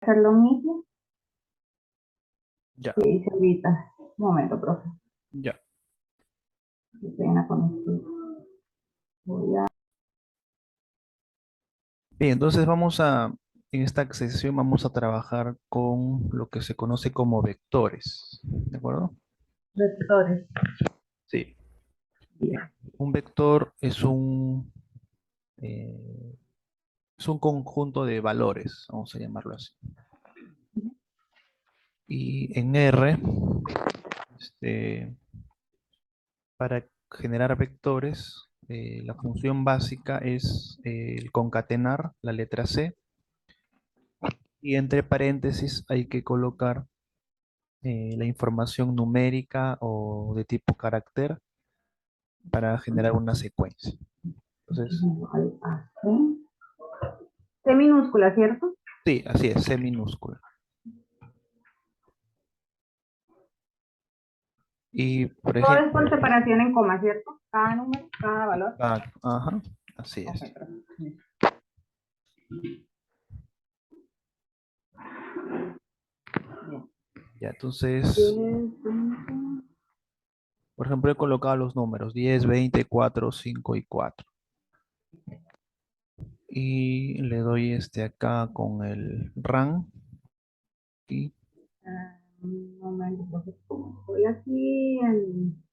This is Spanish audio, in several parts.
hacer lo mismo Ya, que hice ahorita. Un momento, profe. ya. Qué pena con esto. Voy a... Bien, entonces en esta sesión vamos a trabajar con lo que se conoce como vectores, ¿de acuerdo? Vectores. Sí. Ya. Un vector eh, es un conjunto de valores, vamos a llamarlo así. Y en R, este, para generar vectores, la función básica es el concatenar la letra C y entre paréntesis hay que colocar la información numérica o de tipo carácter para generar una secuencia. Entonces, Igual a C. C minúscula, ¿cierto? sí, así es, C minúscula. Y, por Todo es ejemplo, por separación en coma, ¿cierto? Cada número, cada valor. exacto, ajá, así Ok, es. profe. Bien. Ya, entonces, 10, 20. por ejemplo, he colocado los números 10, 20, 4, 5 y 4. Y le doy acá con el RAM. Y Un momento, profe. Estoy aquí en...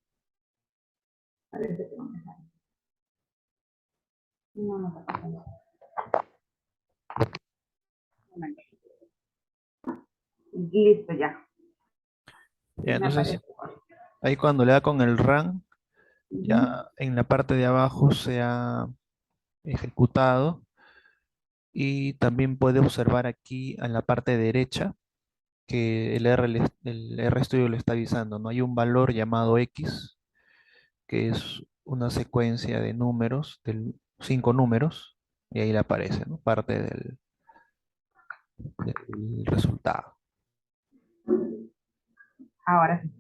Parece que no me sale. No, no está pasando. Un momento. Listo, ya. ya, Me entonces, aparece. ahí cuando le da con el RAM, Ujú. ya en la parte de abajo se ha ejecutado. Y también puede observar aquí en la parte derecha que el RStudio le está avisando, ¿no? Hay un valor llamado X, que es una secuencia de números, de 5 números, y ahí le aparece, ¿no? Parte del resultado. Ahora sí.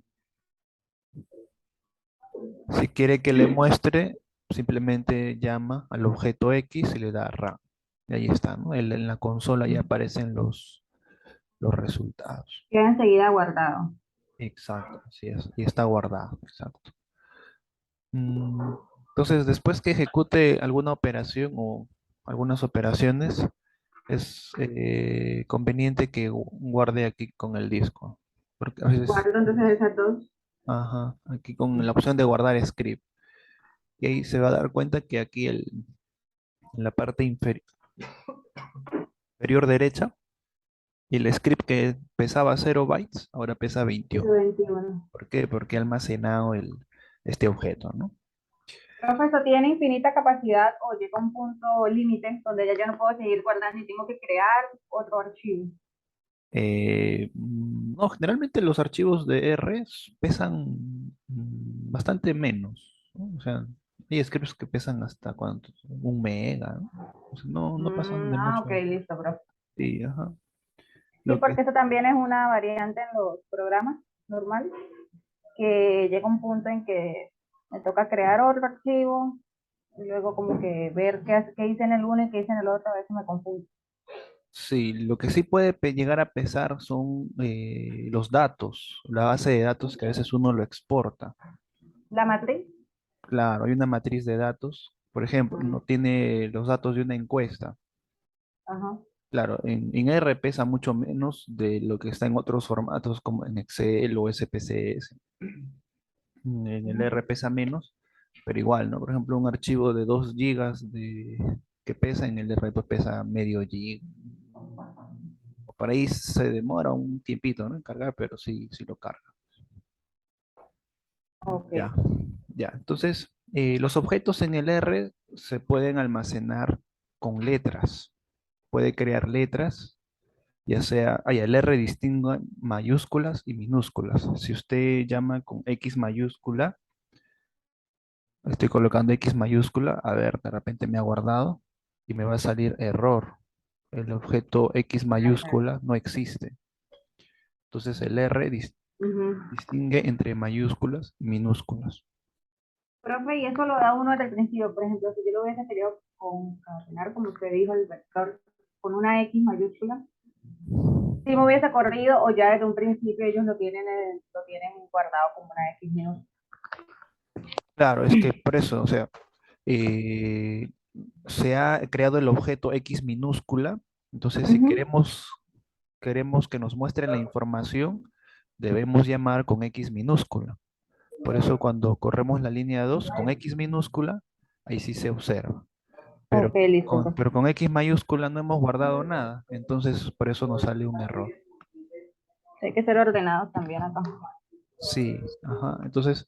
Si quiere que le muestre, simplemente llama al objeto X y le da RAM. Y ahí está, ¿no? En la consola ya aparecen los resultados. Queda enseguida guardado. Exacto, así es. Y está guardado, exacto. Entonces, después que ejecute alguna operación o algunas operaciones, es conveniente que guarde aquí con el disco. Porque a veces, Guardo entonces esas dos. ajá, aquí con la opción de guardar script. Y ahí se va a dar cuenta que aquí en la parte inferior derecha, el script que pesaba 0 bytes, ahora pesa 21. 21. ¿Por qué? Porque ha almacenado este objeto, ¿no? Profesor, ¿tiene infinita capacidad o llega a un punto límite donde ya yo no puedo seguir guardando y tengo que crear otro archivo? No, generalmente los archivos de R pesan bastante menos, ¿no? O sea, hay scripts que pesan hasta cuánto, 1 mega, ¿no? O sea, no pasan de Ok, mucho. listo, profe. Sí, ajá. Sí, Lo que, porque eso también es una variante en los programas normales, que llega un punto en que me toca crear otro archivo y luego como que ver qué hice en el uno y qué hice en el otro, a veces me confundo. sí, lo que sí puede llegar a pesar son los datos, la base de datos que a veces uno lo exporta. La matriz. Claro, hay una matriz de datos, por ejemplo, no tiene los datos de una encuesta. Ajá. Claro, en R pesa mucho menos de lo que está en otros formatos como en Excel o SPSS. En el R pesa menos, pero igual, ¿no? Por ejemplo, un archivo de 2 gigas que pesa en el R pues pesa medio giga. Por ahí se demora un tiempito, ¿no? En cargar, pero sí, sí lo carga. Ok. Ya, ya. Entonces, los objetos en el R se pueden almacenar con letras. Puede crear letras ya sea, el R distingue mayúsculas y minúsculas. Si usted llama con X mayúscula, estoy colocando X mayúscula, a ver, de repente me ha guardado y me va a salir error. El objeto X mayúscula no existe. Entonces el R Ujú. distingue entre mayúsculas y minúsculas. Profe, y eso lo da uno desde el principio. Por ejemplo, si yo lo hubiese querido concatenar, como usted dijo, el vector con una X mayúscula, Si me hubiese corrido o ya desde un principio ellos lo tienen guardado como una X minúscula. Claro, es que por eso, o sea, eh, se ha creado el objeto X minúscula, entonces si Ujú. queremos que nos muestren la información, debemos llamar con X minúscula. Por eso cuando corremos la línea 2 con X minúscula, ahí sí se observa. Pero Ok, listo, pues. pero con X mayúscula no hemos guardado nada, entonces por eso nos sale un error. Hay que ser ordenados también acá. Sí, ajá. Entonces,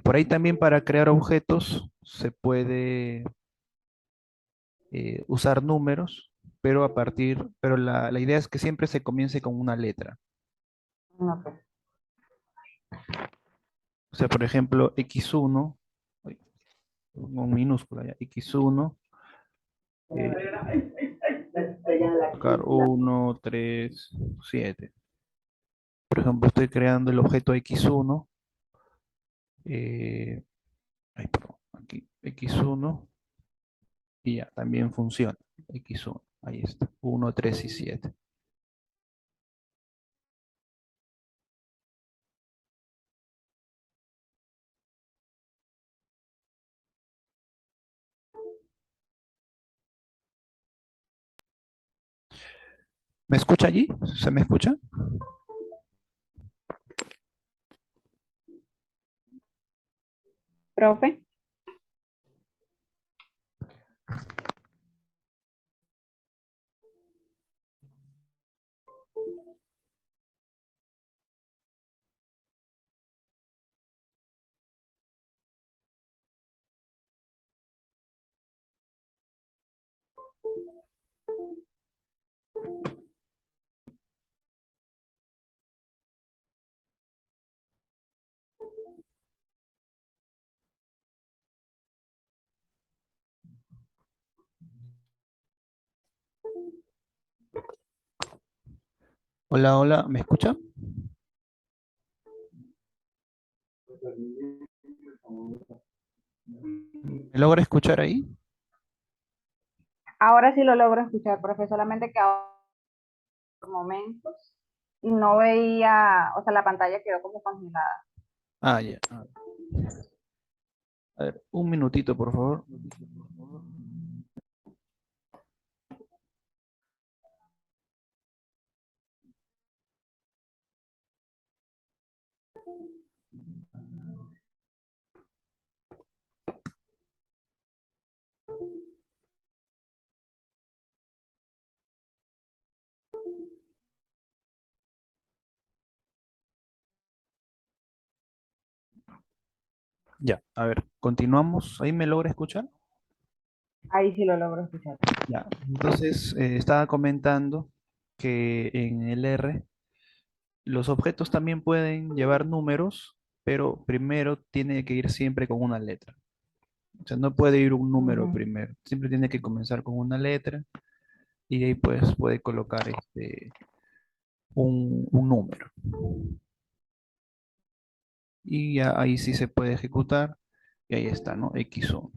por ahí también para crear objetos se puede usar números, pero la idea es que siempre se comience con una letra. Ok. O sea, por ejemplo, X1, uy, con minúscula ya, X1, sacar 1, 3, 7. Por ejemplo, estoy creando el objeto X1, eh, ay, perdón, aquí, X1, y ya, también funciona. X1, ahí está, 1, 3 y 7. ¿Me escucha allí? ¿Se me escucha? Profe. Hola, hola, ¿me escucha? ¿Me logra escuchar ahí? Ahora sí lo logro escuchar, profe, solamente que ahora por momentos y no veía, o sea, la pantalla quedó como congelada. Ah, ya. A ver, un minutito, por favor. Ya, a ver, continuamos. ¿Ahí me logra escuchar? Ahí sí lo logro escuchar. Ya, entonces estaba comentando que en el R los objetos también pueden llevar números, pero primero tiene que ir siempre con una letra. O sea, no puede ir un número Ujú. primero, siempre tiene que comenzar con una letra y ahí pues puede colocar un número. Y ya ahí sí se puede ejecutar y ahí está, ¿no? X1.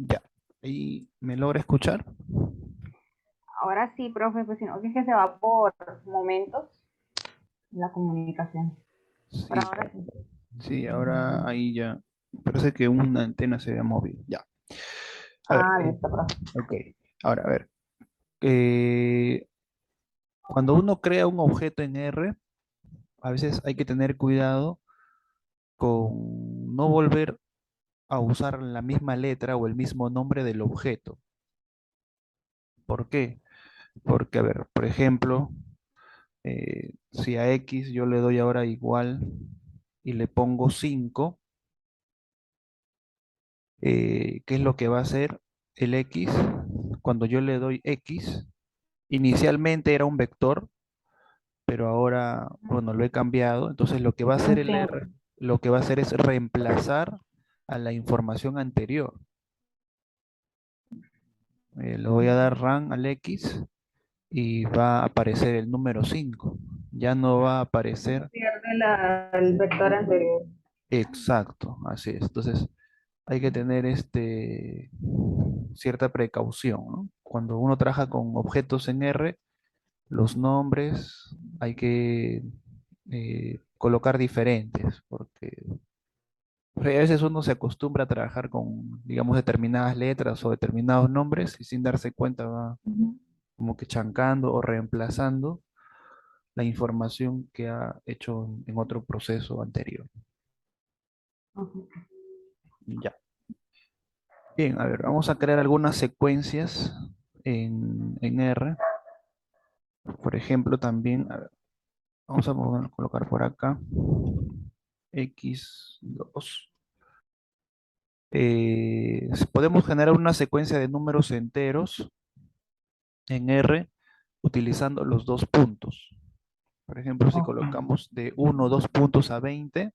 Ya, ahí me logra escuchar. Ahora sí, profe, pues sino que es que se va por momentos la comunicación. Pero Sí, ahora sí. sí, ahora ahí ya. Parece que una antena se ha movido. Ya. A ver, Ah, listo, profe. ok. Ahora, a ver. eh, Cuando uno crea un objeto en R, a veces hay que tener cuidado con no volver a usar la misma letra o el mismo nombre del objeto. ¿Por qué? Porque, a ver, por ejemplo, Si a X yo le doy ahora igual y le pongo 5, ¿qué es lo que va a hacer el X? Cuando yo le doy X, inicialmente era un vector, pero ahora, bueno, lo he cambiado. Entonces lo que va a hacer Un el 5. R, lo que va a hacer es reemplazar a la información anterior. Le voy a dar run al X y va a aparecer el número 5. Ya no va a aparecer Pierde el vector anterior. exacto, así es. Entonces hay que tener cierta precaución, ¿no? Cuando uno trabaja con objetos en R, los nombres hay que colocar diferentes, porque a veces uno se acostumbra a trabajar con, digamos, determinadas letras o determinados nombres y sin darse cuenta va Ujú. como que chancando o reemplazando la información que ha hecho en otro proceso anterior. Ujú. Ya. Bien, a ver, vamos a crear algunas secuencias en R. Por ejemplo, también, a ver, vamos a colocar por acá x2. Podemos generar una secuencia de números enteros en R utilizando los dos puntos. Por ejemplo, si Ok. colocamos de 1 2 puntos a 20,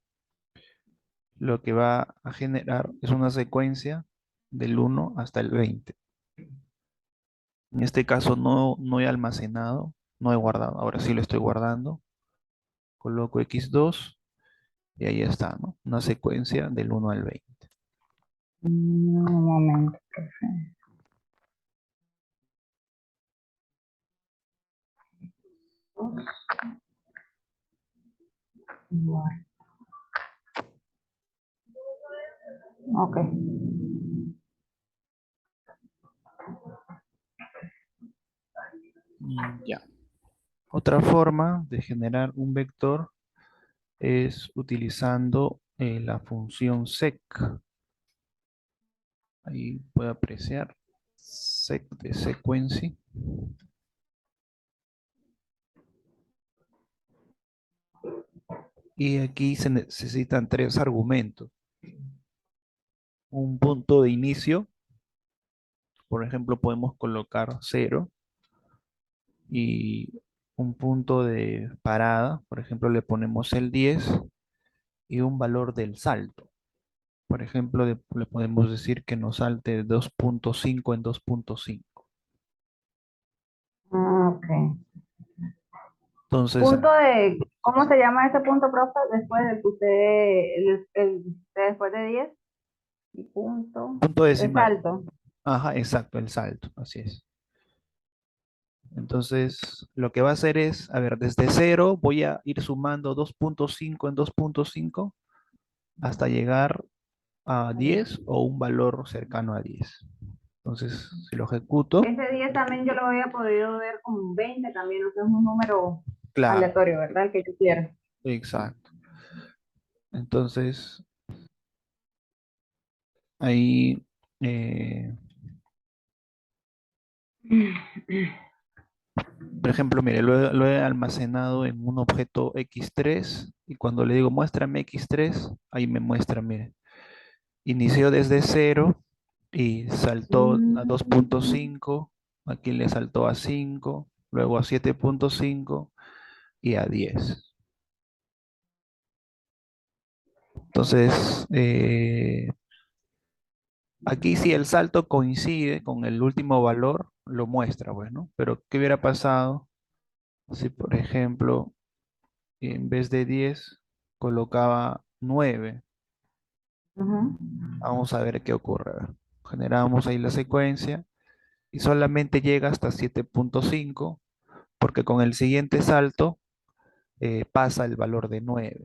lo que va a generar es una secuencia del 1 hasta el 20. En este caso no he almacenado, no he guardado. Ahora sí lo estoy guardando. Coloco x2 y ahí está, ¿no? Una secuencia del 1 al 20. Un momento. Bueno, ok. Ya. Otra forma de generar un vector es utilizando la función sec. Ahí puede apreciar sec de sequency. Y aquí se necesitan tres argumentos. Un punto de inicio, por ejemplo, podemos colocar 0 y un punto de parada, por ejemplo, le ponemos el 10 y un valor del salto. Por ejemplo, le podemos decir que nos salte 2.5 en 2.5. Ok. Entonces, Punto de, ¿cómo se llama ese punto, profe? Después del que usted, después de 10 y punto punto de decimal. salto. Ajá, exacto, el salto, así es. Entonces, lo que va a hacer es, a ver, desde 0 voy a ir sumando 2.5 en 2.5 hasta llegar a 10 o un valor cercano a 10. Entonces, si lo ejecuto, Ese 10 también yo lo había podido ver como un 20 también, o sea, es un número claro, aleatorio, ¿verdad? El que yo quiera. exacto. Entonces, ahí, eh, por ejemplo, mire, lo he almacenado en un objeto X3 y cuando le digo muéstrame X3, ahí me muestra, mire, inició desde 0 y saltó a Mm. 2.5, aquí le saltó a 5, luego a 7.5 y a 10. Entonces, aquí si el salto coincide con el último valor, lo muestra, bueno, pero ¿qué hubiera pasado si, por ejemplo, en vez de 10 colocaba 9? Ujú. Vamos a ver qué ocurre. A ver, generamos ahí la secuencia y solamente llega hasta 7.5 porque con el siguiente salto pasa el valor de 9.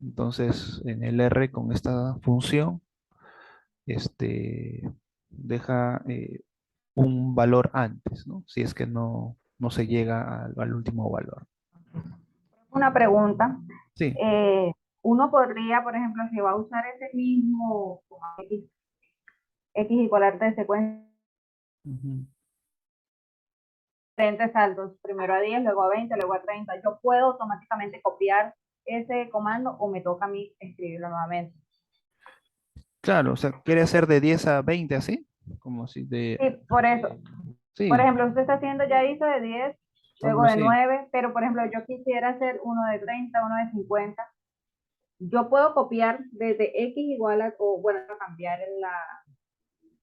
Entonces, en el R con esta función, este, deja un valor antes, ¿no? Si es que no se llega al último valor. Una pregunta. Sí. Eh, Uno podría, por ejemplo, si va a usar ese mismo X igual arte de secuencia, Ujú. diferentes saltos, primero a 10, luego a 20, luego a 30. Yo puedo automáticamente copiar ese comando o me toca a mí escribirlo nuevamente. Claro, o sea, quiere hacer de 10 a 20 así, como si de... Sí, por eso. Por Sí, ejemplo, usted está haciendo, ya hizo de 10, luego algo de así. 9, pero por ejemplo, yo quisiera hacer uno de 30, uno de 50. Yo puedo copiar desde X igual a, o bueno, cambiar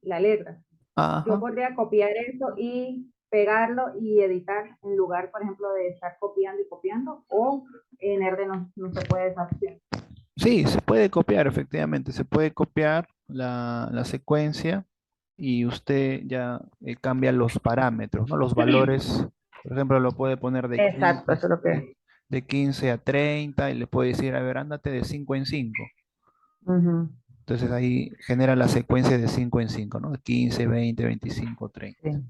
la letra. Yo Ajá. podría copiar eso y pegarlo y editar en lugar, por ejemplo, de estar copiando y copiando, o en R no se puede esa opción. Sí, se puede copiar, efectivamente. Se puede copiar la secuencia y usted ya cambia los parámetros, ¿no? Los valores, por ejemplo, lo puede poner Exacto, eso es lo que... de 15 a 30 y le puede decir, a ver, ándate de 5 en 5. Ujú, Entonces ahí genera la secuencia de 5 en 5, ¿no? 15, 20, 25, sí. 30.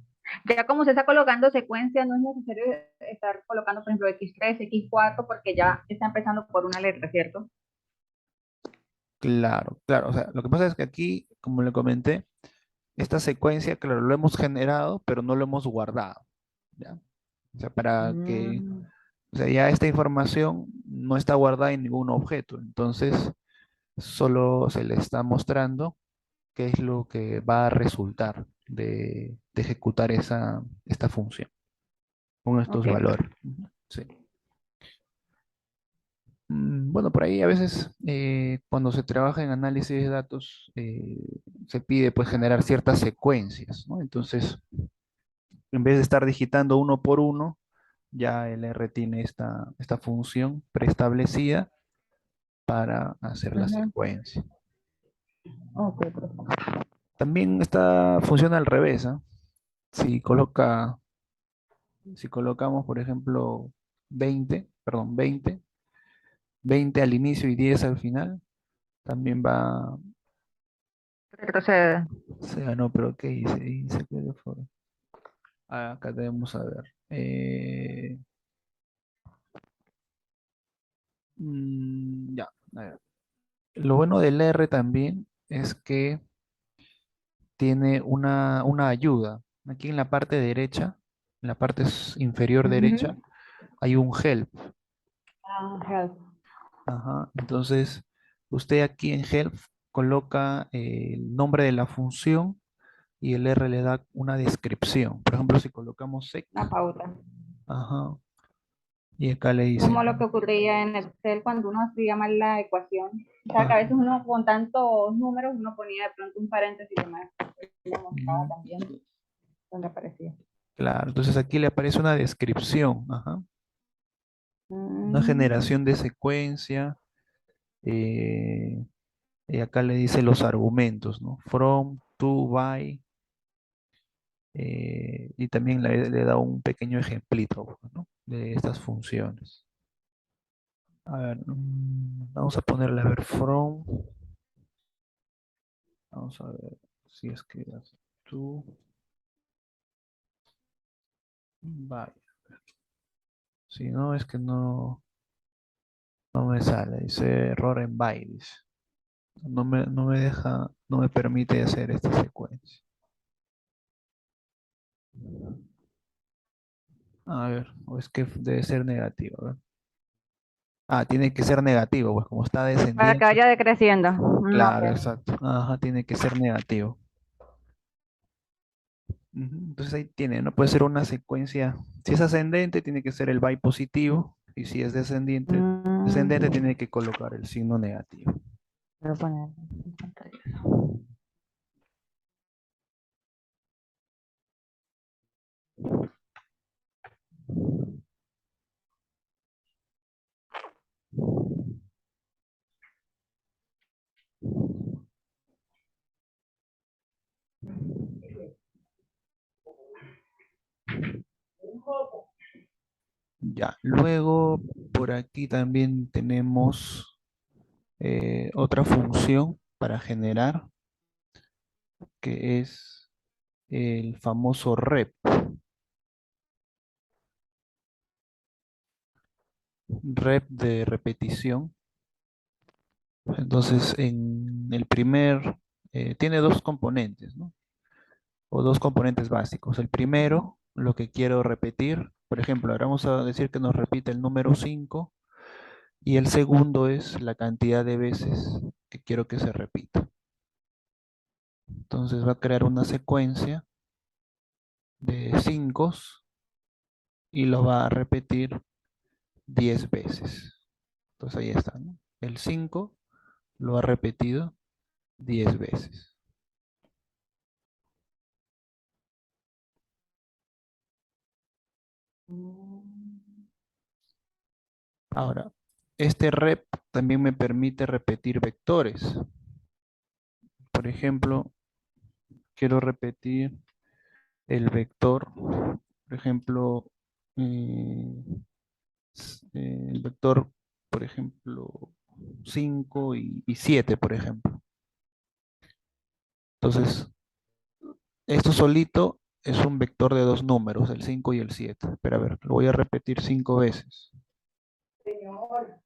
Ya como se está colocando secuencia, no es necesario estar colocando, por ejemplo, X3, X4, porque ya está empezando por una letra, ¿cierto? Claro, claro. O sea, lo que pasa es que aquí, como le comenté, esta secuencia, claro, lo hemos generado, pero no lo hemos guardado, ¿ya? O sea, para que, Mm, o sea, ya esta información no está guardada en ningún objeto, entonces solo se le está mostrando qué es lo que va a resultar de ejecutar esta función con estos ok. valores. Ujú, sí. Bueno, por ahí a veces cuando se trabaja en análisis de datos se pide pues generar ciertas secuencias, ¿no? Entonces, en vez de estar digitando uno por uno, ya el R tiene esta función preestablecida para hacer la Ujú. secuencia. Ok, perfecto. También esta funciona al revés, ¿ah? Si coloca, si colocamos, por ejemplo, 20 al inicio y 10 al final, también va, Retrocede. se ganó, pero ¿qué hice? Dice que de forma- Ah, acá debemos saber. Ya, a ver. Lo bueno del R también es que tiene una ayuda. Aquí en la parte derecha, en la parte inferior derecha, Ujú. hay un help. Ah, help. Ajá. Entonces, usted aquí en help coloca el nombre de la función y el R le da una descripción. Por ejemplo, si colocamos sec, Una pauta. ajá, y acá le dice, Como lo que ocurría en Excel cuando uno hacía mal la ecuación. O sea, que a ah, veces uno con tantos números, uno ponía de pronto un paréntesis y demás. Lo mostraba mm, también donde aparecía. claro, entonces aquí le aparece una descripción, ajá, una Mm, generación de secuencia, eh, y acá le dice los argumentos, ¿no? From, to, by, y también le da un pequeño ejemplito, ¿no? De estas funciones. A ver, vamos a ponerle a ver from, vamos a ver si es que hace to, by. Si no, es que no me sale, dice error en by, dice. No me deja, no me permite hacer esta secuencia. A ver, o es que debe ser negativo. A ver. Ah, tiene que ser negativo, pues como está para que descendiendo. vaya decreciendo. Mm, Claro, ok. exacto. Ajá, tiene que ser negativo. Ujú, entonces ahí tiene, ¿no? Puede ser una secuencia. Si es ascendente, tiene que ser el by positivo. Y si es descendente Mm, tiene que colocar el signo negativo. voy a poner en pantalla. Ya, luego por aquí también tenemos otra función para generar, que es el famoso rep de repetición. Entonces, en el tiene dos componentes, ¿no? O dos componentes básicos. El primero lo que quiero repetir. Por ejemplo, ahora vamos a decir que nos repite el número 5 y el segundo es la cantidad de veces que quiero que se repita. Entonces va a crear una secuencia de 5 y lo va a repetir 10 veces. Entonces ahí está, ¿no? El 5 lo ha repetido 10 veces. Ahora, este rep también me permite repetir vectores. Por ejemplo, quiero repetir el vector, por ejemplo, eh, el vector, por ejemplo, 5 y 7, por ejemplo. Entonces, esto solito es un vector de dos números, el 5 y el 7. Pero a ver, lo voy a repetir 5 veces. Señor,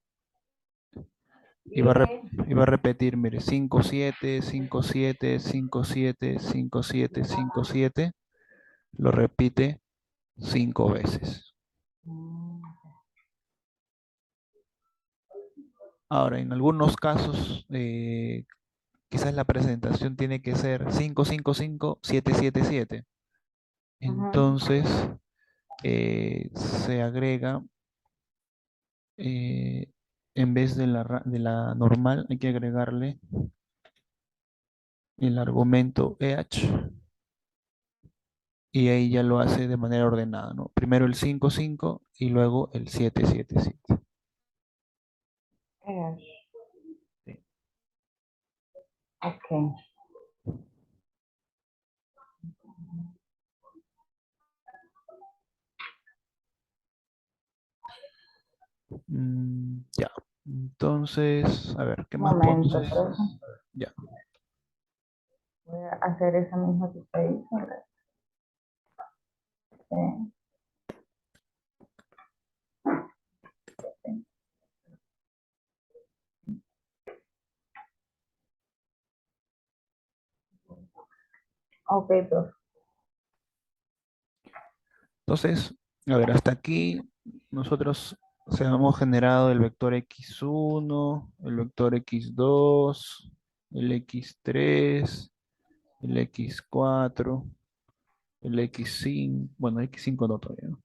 Y va a, dime. y va a repetir, mire, 5 7 5 7 5 7 5 7 5 7. Lo repite 5 veces. Mm, Ahora, en algunos casos, quizás la presentación tiene que ser 5 5 5 7 7 7. ujú. Entonces, se agrega, eh, en vez de de la normal, hay que agregarle el argumento EH y ahí ya lo hace de manera ordenada, ¿no? Primero el 5 5 y luego el 7 7 7. Eh, Sí. ok. Ya. Entonces, a ver, ¿qué más podemos Momento, hacer? entonces Ya. voy a hacer esa misma que usted hizo. Sí, sí. Ok, profe. Entonces, a ver, hasta aquí nosotros hemos generado el vector x1, el vector x2, el x3, el x4, el x5, bueno, x5 no todavía, ¿no?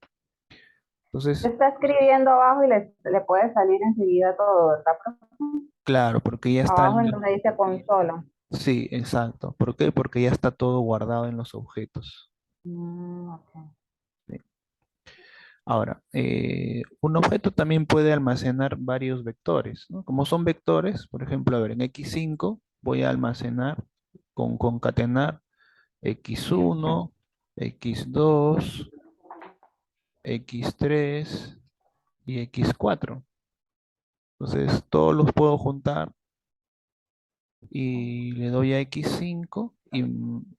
Entonces, Está escribiendo abajo y le puede salir enseguida todo, ¿verdad, profe? claro, porque ya está Abajo en donde dice consola. Sí, exacto. ¿Por qué? Porque ya está todo guardado en los objetos. Ok. ¿Sí? Ahora, un objeto también puede almacenar varios vectores, ¿no? Como son vectores, por ejemplo, a ver, en x5 voy a almacenar con concatenar x1, x2, x3 y x4. Entonces, todos los puedo juntar y le doy a x5 y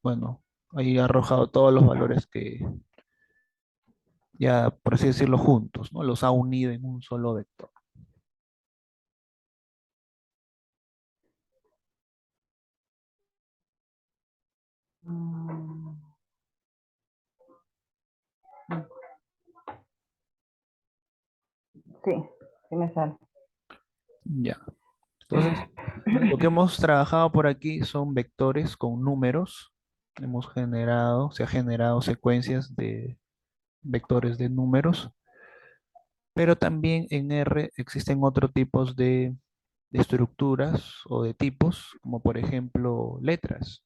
bueno, ahí he arrojado todos los valores que ya, por así decirlo, juntos, ¿no? Los ha unido en un solo vector. Mm, sí, sí me sale. Ya. Entonces, lo que hemos trabajado por aquí son vectores con números. Se ha generado secuencias de vectores de números, pero también en R existen otros tipos de estructuras o de tipos, como por ejemplo letras.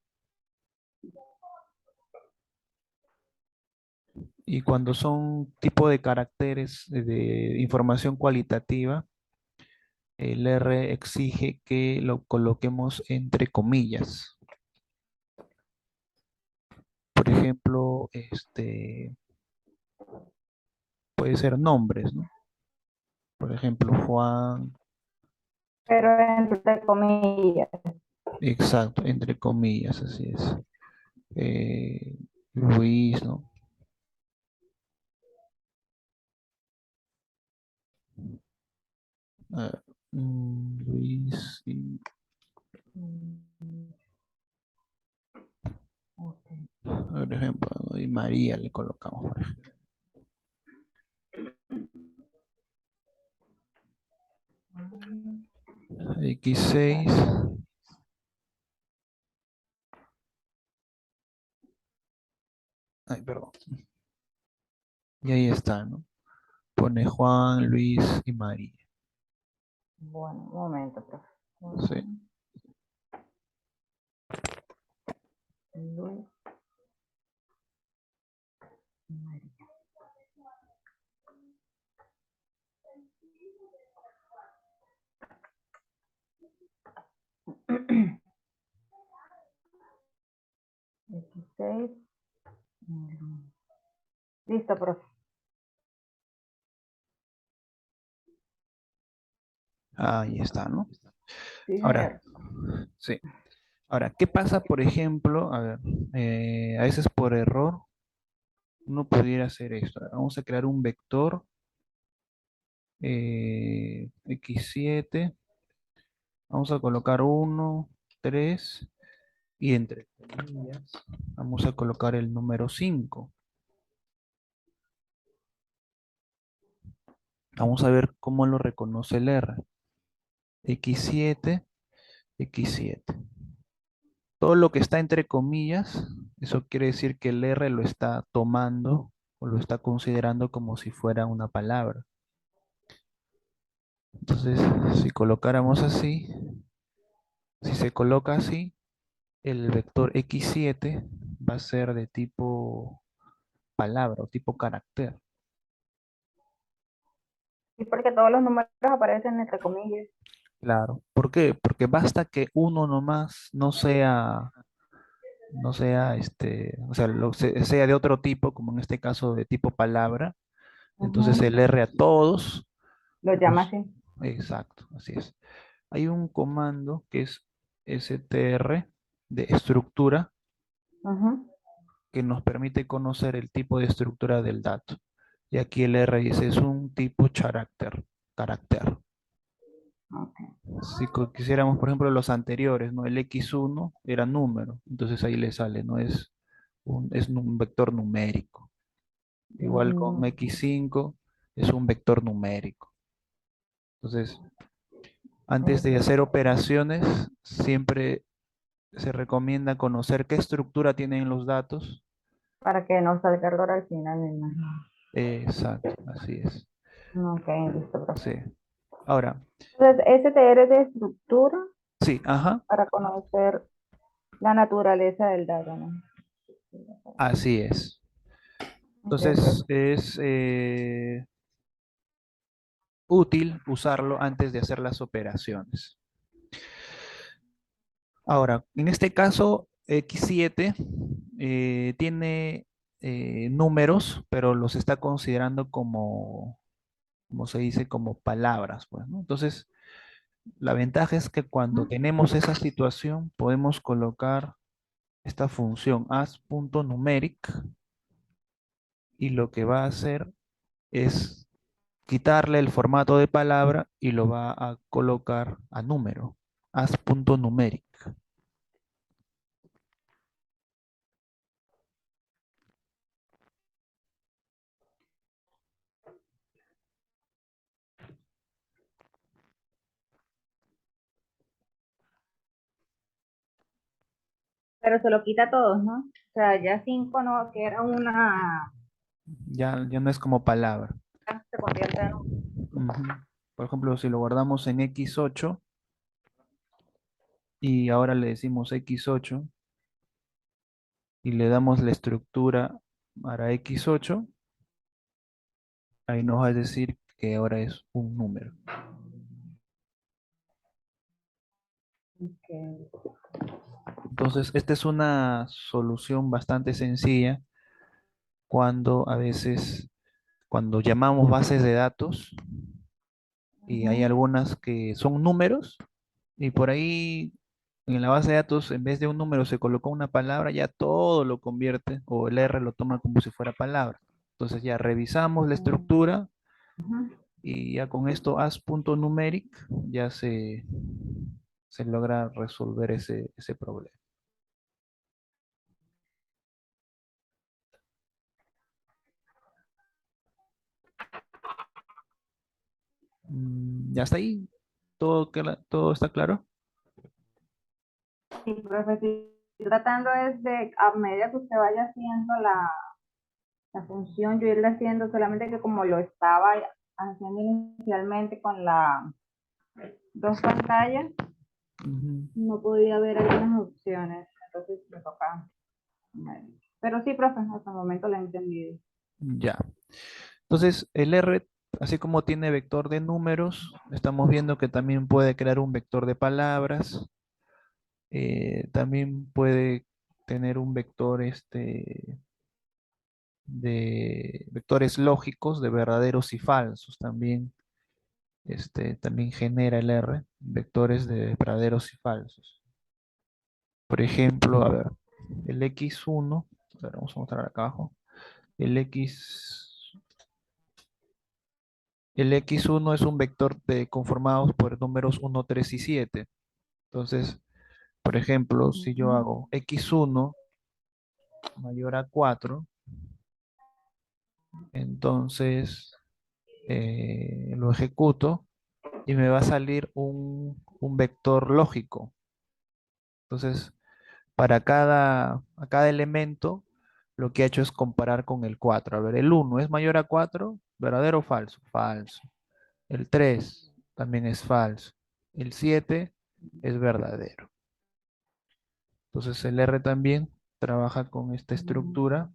Y cuando son tipo de caracteres de información cualitativa, el R exige que lo coloquemos entre comillas. Por ejemplo, puede ser nombres, ¿no? Por ejemplo, Juan, Pero entre comillas. exacto, entre comillas, así es. Eh, Luis, ¿no? Ah, Luis Mm, ok. Por ejemplo, ¿no? Y María le colocamos, por ejemplo. X6. Ay, perdón. Y ahí está, ¿no? Pone Juan, Luis y María. Bueno, un momento, profe. Sí. Juan, Luis, María. X6. Listo, profe. Ahí está, ¿no? Sí, Ahora, señor. sí. Ahora, ¿qué pasa, por ejemplo? A ver, a veces por error uno pudiera hacer esto. Vamos a crear un vector X7. Vamos a colocar 1, 3 y entre comillas vamos a colocar el número 5. Vamos a ver cómo lo reconoce el R. X7, X7. Todo lo que está entre comillas, eso quiere decir que el R lo está tomando o lo está considerando como si fuera una palabra. Entonces, si colocáramos así, si se coloca así, el vector X7 va a ser de tipo palabra o tipo carácter. Sí, porque todos los números aparecen entre comillas. Claro. ¿Por qué? Porque basta que uno nomás no sea o sea, sea de otro tipo, como en este caso de tipo palabra. Entonces Ujú. el R a todos, Lo llama los- así. exacto, así es. Hay un comando que es str de estructura Ujú. que nos permite conocer el tipo de estructura del dato. Y aquí el R dice es un tipo carácter. Ok. Si quisiéramos, por ejemplo, los anteriores, ¿no? El X1 era número, entonces ahí le sale, ¿no? Es un vector numérico. Igual con Mm, X5 es un vector numérico. Entonces, antes de ok. hacer operaciones, siempre se recomienda conocer qué estructura tienen los datos. Para que no salga error al final, me imagino. Exacto, así es. Ok, listo, profe. Sí. Ahora, Entonces, STR es de estructura sí, ajá, para conocer la naturaleza del dato, ¿no? así es. Ok, Entonces, profe. es útil usarlo antes de hacer las operaciones. Ahora, en este caso, X7 tiene números, pero los está considerando como se dice, como palabras, pues, ¿no? Entonces, la ventaja es que cuando tenemos esa situación, podemos colocar esta función as.numeric y lo que va a hacer es quitarle el formato de palabra y lo va a colocar a número, as.numeric. Pero se lo quita a todos, ¿no? O sea, ya 5 no, que era una, Ya no es como palabra. se convierte en un. Ujú. Por ejemplo, si lo guardamos en X8 y ahora le decimos X8 y le damos la estructura para X8, ahí nos va a decir que ahora es un número. Ok. Entonces, esta es una solución bastante sencilla cuando a veces, cuando llamamos bases de datos y hay Ujú. algunas que son números y por ahí en la base de datos en vez de un número se colocó una palabra, ya todo lo convierte o el R lo toma como si fuera palabra. Entonces ya revisamos la estructura Ujú. y ya con esto as.numeric ya se logra resolver ese problema. ¿Ya está ahí? ¿Todo está claro? Sí, profe, estoy tratando es de, a medida que usted vaya haciendo la función, yo irla haciendo, solamente que como lo estaba haciendo inicialmente con las dos pantallas, Ujú. no podía ver algunas opciones, entonces me toca. Pero sí, profe, hasta el momento lo he entendido. Ya. Entonces, el R, así como tiene vector de números, estamos viendo que también puede crear un vector de palabras, también puede tener un vector de vectores lógicos de verdaderos y falsos. También genera el R, vectores de verdaderos y falsos. Por ejemplo, a ver, el X1, a ver, vamos a mostrar acá abajo. El X, el X1 es un vector conformado por números 1, 3 y 7. Entonces, por ejemplo, si yo Ujú. hago X1 mayor a 4, entonces lo ejecuto y me va a salir un vector lógico. Entonces, a cada elemento, lo que ha hecho es comparar con el 4. A ver, el 1 es mayor a 4, ¿verdadero o falso? Falso. El 3 también es falso. El 7 es verdadero. Entonces, el R también trabaja con esta estructura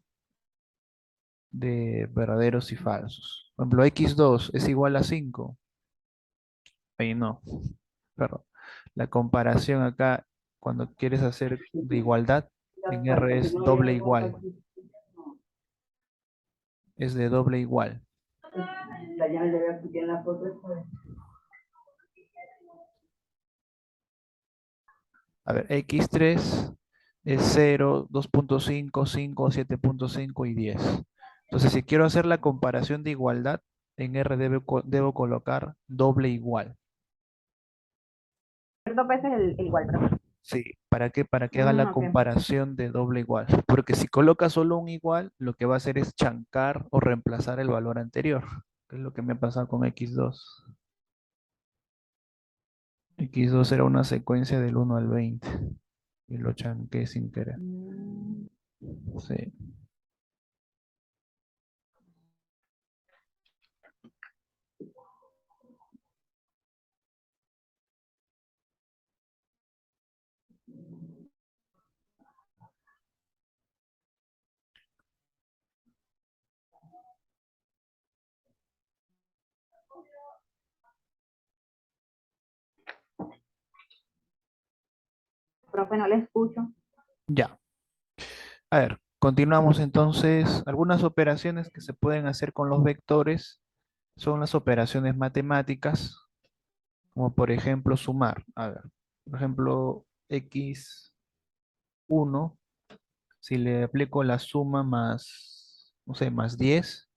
de verdaderos y falsos. Por ejemplo, x2 es igual a 5. Ahí no, perdón. La comparación acá, cuando quieres hacer de igualdad, en R es doble igual, es de doble igual. A ver, x3 es 0, 2.5, 5, 7.5 y 10. Entonces, si quiero hacer la comparación de igualdad, en R debo colocar doble igual. Dos veces el igual, profe. Sí, ¿para qué? Para que haga la Ok. comparación de doble igual. Porque si coloca solo un igual, lo que va a hacer es chancar o reemplazar el valor anterior, que es lo que me ha pasado con x2. X2 era una secuencia del 1 al 20 y lo chanqué sin querer. Mm, Sí, profe, no le escucho. ya. A ver, continuamos entonces. Algunas operaciones que se pueden hacer con los vectores son las operaciones matemáticas, como por ejemplo sumar. A ver, por ejemplo, x1, si le aplico la suma más, no sé, más 10,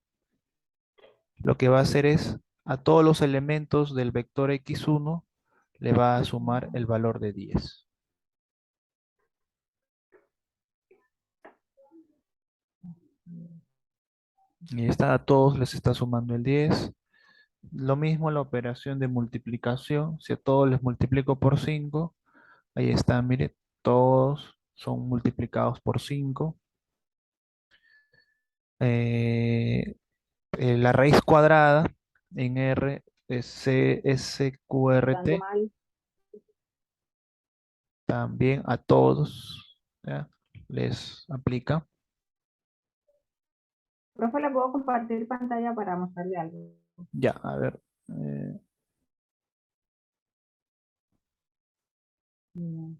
lo que va a hacer es a todos los elementos del vector x1 le va a sumar el valor de 10. Y está, a todos les está sumando el 10. Lo mismo la operación de multiplicación. Si a todos les multiplico por 5, ahí está, mire, todos son multiplicados por 5. Eh, la raíz cuadrada en R es Dando CSQRT, mal. también a todos, ¿ya? Les aplica. Profe, le puedo compartir pantalla para mostrarle algo. Ya, a ver. eh, Mm.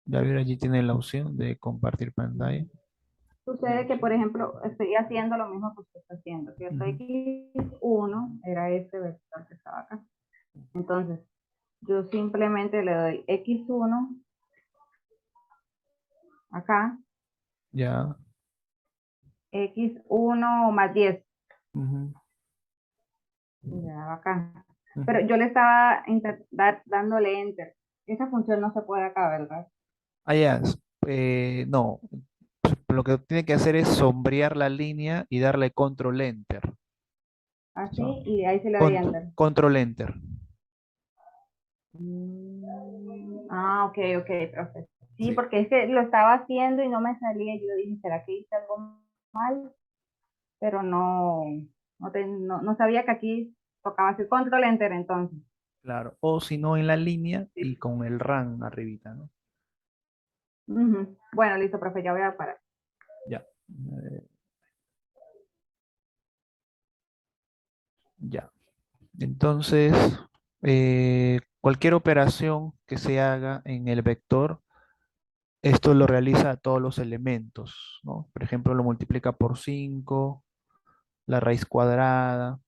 ya ver, allí tiene la opción de compartir pantalla. Sucede que, por ejemplo, estoy haciendo lo mismo que usted está haciendo, ¿cierto? Ujú. X1 era este vector que estaba acá. Entonces, yo simplemente le doy X1 acá, Ya. X1 más 10, Ujú, y le daba acá. ujú. Pero yo le estaba dándole enter. Esa función no se puede acá, ¿verdad? Ah, ya, no. lo que tiene que hacer es sombrear la línea y darle control enter. Así, So, y ahí se le doy enter. control enter. Ok, ok, profe. Sí, Sí, porque es que lo estaba haciendo y no me salía. Yo dije, ¿será que hice algo mal? Pero no sabía que aquí tocaba hacer control enter entonces. claro. O si no, en la línea y con el run arribita, ¿no? Ujú. Bueno, listo, profe, ya voy a parar. Ya. Ya. Entonces, cualquier operación que se haga en el vector, esto lo realiza a todos los elementos, ¿no? Por ejemplo, lo multiplica por 5, la raíz cuadrada.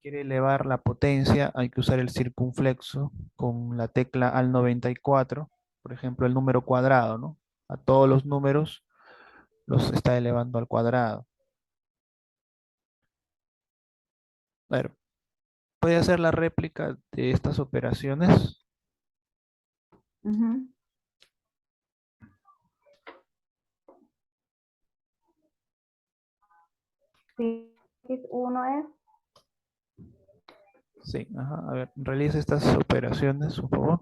Quiere elevar la potencia, hay que usar el circunflexo con la tecla al 94, por ejemplo, el número cuadrado, ¿no? A todos los números los está elevando al cuadrado. A ver, puede hacer la réplica de estas operaciones. Ujú. Sí, uno es, Sí, ajá. A ver, realice estas operaciones, por favor.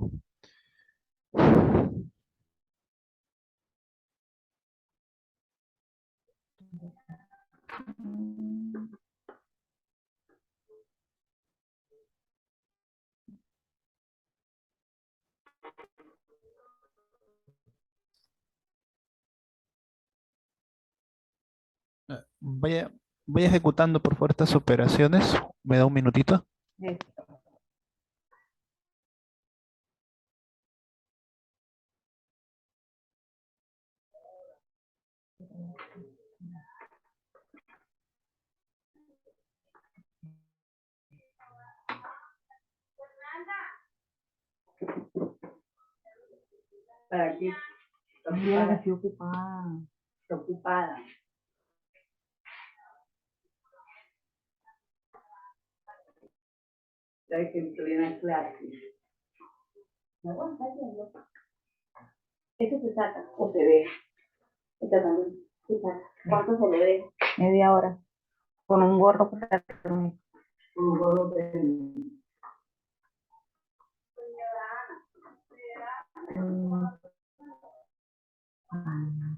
mm, Vaya, vaya ejecutando por favor estas operaciones. Me da un minutito. esto. Para ti, Mira que ocupada, estoy ocupada. ocupada. Sabes que estoy en la clase. ¿Me aguantas viendo? ¿Eso se saca o se ve? Esta también se saca. ¿Cuánto se le ve? Media hora. Con un gorro por acá. Un gorro de... Mm, ah,